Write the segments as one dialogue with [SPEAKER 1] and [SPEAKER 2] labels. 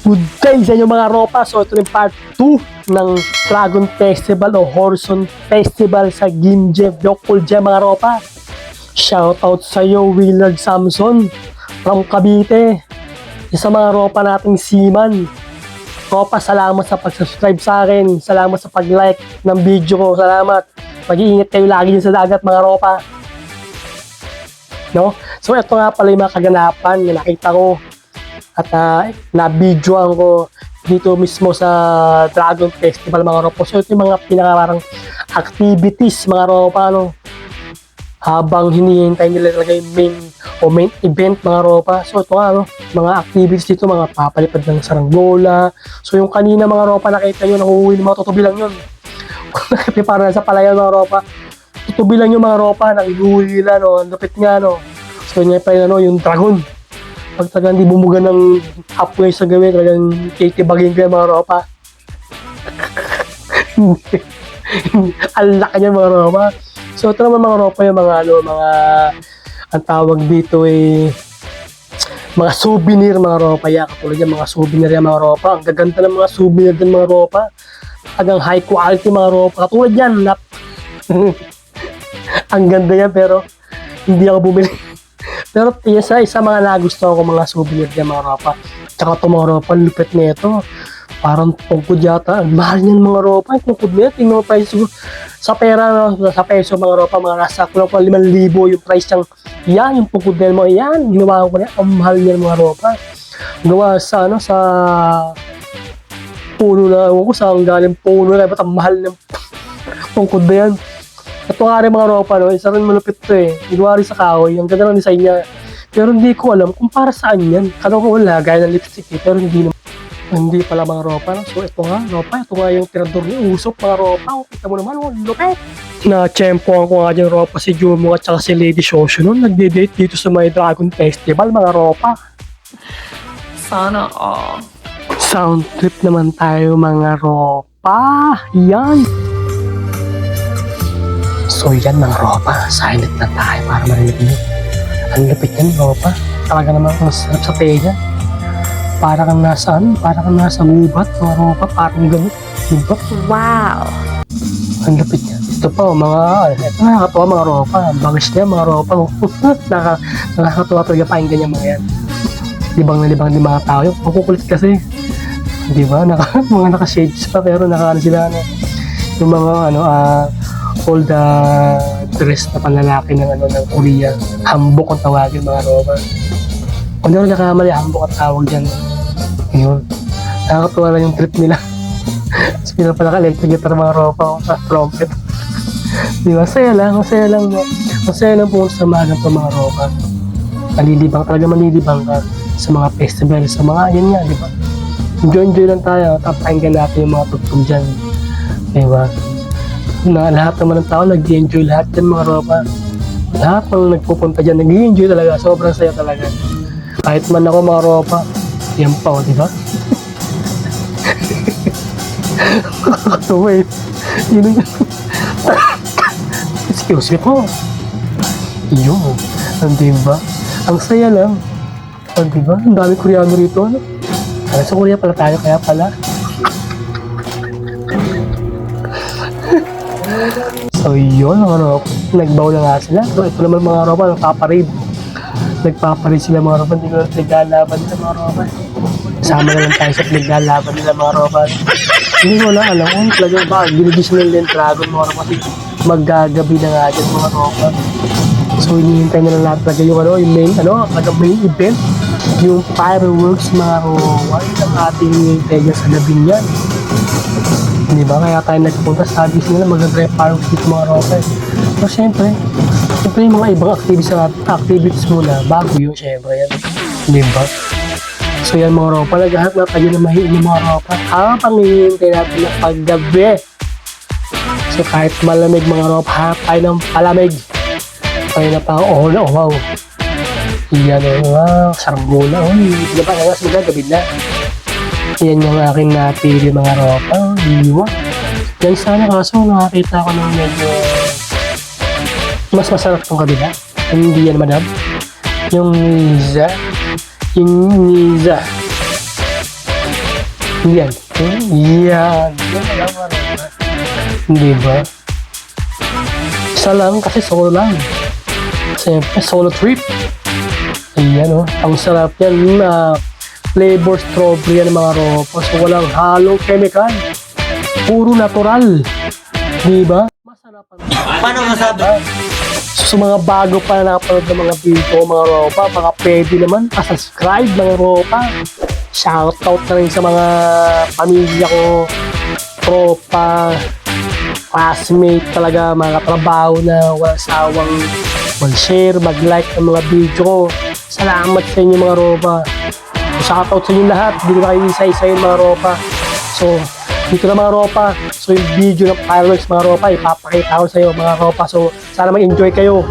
[SPEAKER 1] Good day sa inyo mga ropa. So ito yung part 2 ng Dragon Festival o Horizon Festival sa Gimje, Byokulje mga ropa. Shoutout sa iyo Willard Samson from Cavite. Isa mga ropa nating seaman. Ropa, salamat sa pag-subscribe sa akin. Salamat sa pag-like ng video ko. Salamat. Mag-iingat kayo lagi sa dagat mga ropa. No? So ito nga pala yung mga kaganapan na nakita ko at na-videoan ko dito mismo sa Dragon Festival mga ropa. So ito yung mga pinakamarang activities mga ropa, ano, habang hinihintay nila talaga yung main event mga ropa. So ito nga, ano, mga activities dito, mga papalipad ng saranggola. So yung kanina mga ropa, nakita nyo, nakuhuwi ng mga tutubi lang yun. Para sa palayan mga ropa, tutubi lang yung mga ropa, nakihuwi nila, no, ang lupit nga, no. So yun nga pa yun, ano, yung dragon. Pag talagang di bumuga ng halfway sa gawin, talagang titibagin ko yung mga ropa. Ang laki niya mga ropa. So ito naman mga ropa yung mga ano, mga ang tawag dito ay mga souvenir mga ropa. Yeah, katulad yung mga souvenir yung mga ropa. Ang gaganda ng mga souvenir din mga ropa. Hanggang high quality mga ropa. Katulad yan. Ang ganda yan pero hindi ako bumili. Pero isa mga nagustuhan ko mga souvenir niya mga ropa. Tsaka ito mga ropa, lupit na ito. Parang tungkod yata. Ang mahal niyan mga ropa. Ang tungkod na ito. Tingnan mo price sa pera, no? Sa peso mga ropa. Mga nasa 5,000 yung price niyang. Yan, yung tungkod na mo. Yan, ginawa ko na. Ang mahal niyan mga ropa. Gawa sa ano, sa puno na. Ewan ko saan galing puno na. Ba't ang mahal ng tungkod na yan. Ito nga rin mga ropa, no? Isa rin malupit ito eh. Gawa rin sa kahoy. Ang ganda ng design niya. Pero hindi ko alam kung para saan yan. Kala ko wala, gaya ng lipstick eh. Pero hindi pala mga ropa. No? So ito nga, ropa. Ito nga yung tirador ni Usopp mga ropa. O, kita mo naman, lupit. Na-tsempohan ko nga dyan ropa si Jumo at saka si Lady Shoshu noon. Nagde-date dito sa may Dragon Festival mga ropa.
[SPEAKER 2] Sana all.
[SPEAKER 1] Sound trip naman tayo mga ropa. Yan. So yan mga ropa, silent na tayo para marinig nyo. Ang lupit yan ropa. Talaga naman ang sarap sa tenga. Para kang nasa ano, para kang nasa gubat mga ropa, parang ganun. Gubat.
[SPEAKER 2] Wow.
[SPEAKER 1] Ang lupit yan. Ito pa mga, ito nakakatawa mga ropa. Ang bangis niya mga ropa. Nakakatawa talaga pakinggan niya mga yan. Libang na libang din mga tao. Yung makukulit kasi. Diba? Mga naka-shades pa pero naka-ano sila. Ano, yung mga ano, all the dress na panlalaki ng ano ng Korea. Hanbok ang tawagin mga ropa. Kung di ako nakakamali, hanbok ang tawag dyan. Yun. Nakakatuwa lang yung trip nila. Tapos pinapala ka-electric guitar mga ropa sa trumpet. Di ba? Masaya lang mo. Masaya lang po sa magang pa mga ropa. Manlilibang ka sa mga festival, sa mga yan nga, di ba? Enjoy lang tayo. Tapakinggan natin yung mga tugtog dyan. Di ba? Na lahat naman ng tao nag-enjoy lahat yan mga ropa. Lahat ng nagpupunta dyan nag-enjoy talaga, sobrang saya talaga. Kahit man ako mga ropa, yan pa o, diba? Kakatuwa eh. Yun yung excuse me po. Yun, diba? Ang saya lang. O, diba? Ang dami Koreano rito, ano? Sa Korea pala tayo, kaya pala. So yun mga ropa, nagbaw na nga sila. So ito naman mga ropa, nagpaparade sila mga ropa. Hindi ko naglalaban nila mga ropa. Kasama na lang tayo sa naglalaban nila mga ropa. Hindi ko na alam kung talagang baka ginigising nila yung dragon mga ropa kasi maggagabi na nga dyan mga ropa. So hinihintay na lang natin talaga yung ano, yung main event, yung fireworks mga ropa. Ang ating hinihintay dyan sa labing yan. Di ba? Kaya tayo nagpunta, sabi nila mag-drive fireworks dito mga ropa. So syempre yung mga ibang activities muna, bago yun syempre yan. Di ba? So yan mga ropa, naghahanap na tayo na mahiin mga ropa habang hihintay natin na paggabi. So kahit malamig mga ropa, hanap tayo ng palamig. Tayo na pa, oh wow. Yan wow, saranggola. Di ba? Kaya sila gabi na. Yan yung aking napili mga ropa. Iwan. Yan sana kaso nakakita ko ng medyo mas masarap tong kabila. Hindi yan madam. Yung Niza. Yan. Yan. Yan lang maropa. Hindi ba? Isa lang kasi solo lang. Siyempre, solo trip. Ayan o. Ang sarap yan na flavor strawberry yan mga ropa. So walang halong chemical. Puro natural. Di ba? Masarap ang
[SPEAKER 3] Paano masabi?
[SPEAKER 1] So, sa mga bago pa na nakapanood ng mga video mga ropa, baka pwede naman pa-subscribe mga ropa. Shoutout na rin sa mga pamilya ko, tropa, classmate talaga, mga katrabaho na walang sawang mag-share, mag-like ng mga video ko. Salamat sa inyo mga ropa. Shoutout sa inyo lahat, hindi ko na kayo isa-isa yung mga ropa. So, dito na mga ropa. So yung video ng fireworks mga ropa, ipapakita ko sa iyo mga ropa. So sana mag-enjoy kayo.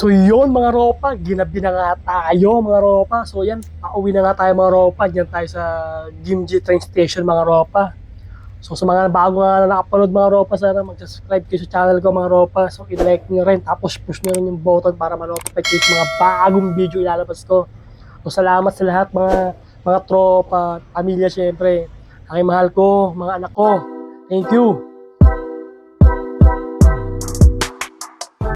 [SPEAKER 1] So yun mga ropa, ginabi na nga tayo mga ropa. So yan, pauwi na nga tayo mga ropa. Diyan tayo sa Gimji train station mga ropa. So sa mga bago nga na nakapanood mga ropa, sana mag-subscribe kayo sa channel ko mga ropa. So i-like nyo rin, tapos push nyo rin yung button para ma-notify kayo sa mga bagong video ilalabas ko. So salamat sa lahat mga tropa, pamilya syempre. Aking mahal ko, mga anak ko. Thank you.